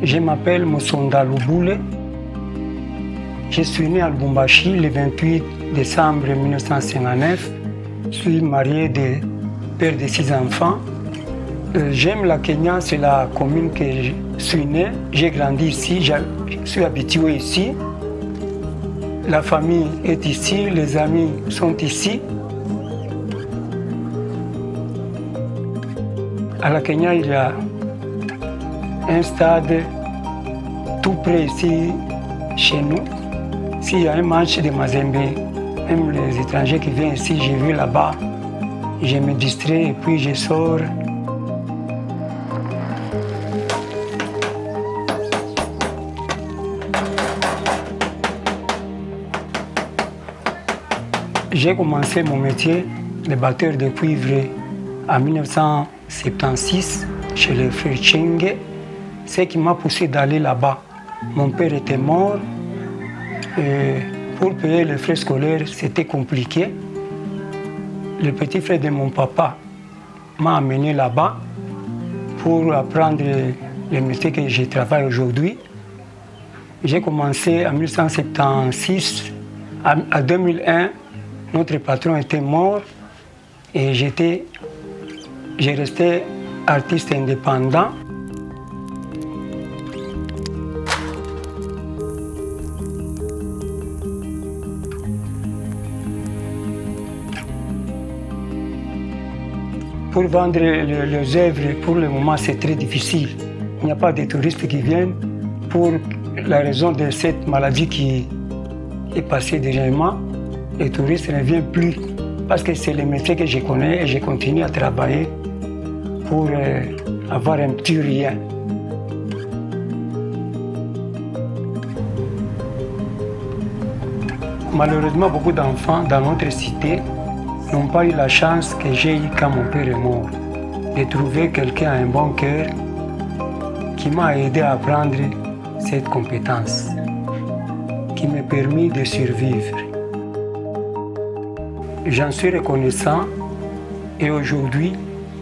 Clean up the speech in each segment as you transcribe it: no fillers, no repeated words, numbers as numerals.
Je m'appelle Musonda Luboule. Je suis né à Lubumbashi le 28 décembre 1959. Je suis marié de père de 6 enfants. J'aime la Kenya, c'est la commune que je suis né. J'ai grandi ici, je suis habitué ici. La famille est ici, les amis sont ici. À la Kenya, il y a un stade tout près ici, chez nous. S'il y a un match de Mazembe, même les étrangers qui viennent ici, je vais là-bas, je me distrais et puis je sors. J'ai commencé mon métier de batteur de cuivre en 1976 chez les frères Chenge. Ce qui m'a poussé d'aller là-bas. Mon père était mort. Et pour payer les frais scolaires, c'était compliqué. Le petit frère de mon papa m'a amené là-bas pour apprendre le métier que je travaille aujourd'hui. J'ai commencé en 1976. En 2001, notre patron était mort et j'ai resté artiste indépendant. Pour vendre les œuvres, pour le moment, c'est très difficile. Il n'y a pas de touristes qui viennent pour la raison de cette maladie qui est passée dernièrement. Les touristes ne viennent plus parce que c'est le métier que je connais et je continue à travailler pour avoir un petit rien. Malheureusement, beaucoup d'enfants dans notre cité n'ont pas eu la chance que j'ai eue quand mon père est mort, de trouver quelqu'un à un bon cœur qui m'a aidé à apprendre cette compétence, qui m'a permis de survivre. J'en suis reconnaissant et aujourd'hui,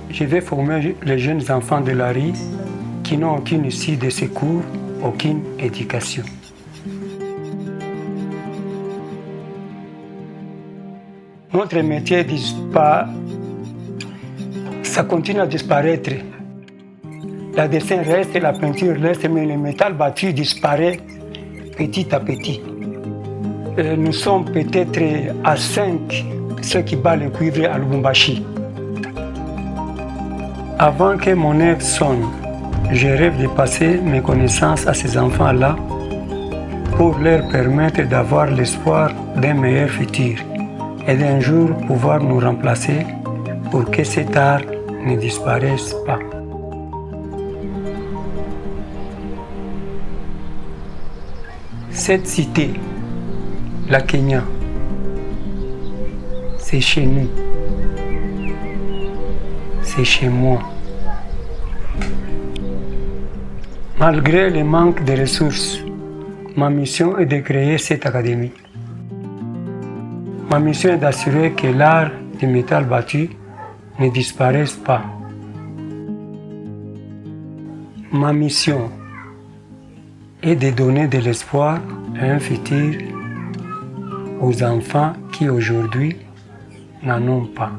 je vais former les jeunes enfants de la rue qui n'ont aucune issue de secours, aucune éducation. Notre métier ça continue à disparaître. Le dessin reste, la peinture reste, mais le métal battu disparaît petit à petit. Nous sommes peut-être à 5 ceux qui battent le cuivre à Lubumbashi. Avant que mon heure sonne, je rêve de passer mes connaissances à ces enfants-là pour leur permettre d'avoir l'espoir d'un meilleur futur et d'un jour pouvoir nous remplacer pour que cet art ne disparaisse pas. Cette cité, la Kenya, c'est chez nous, c'est chez moi. Malgré le manque de ressources, ma mission est de créer cette académie. Ma mission est d'assurer que l'art du métal battu ne disparaisse pas. Ma mission est de donner de l'espoir et un futur aux enfants qui aujourd'hui n'en ont pas.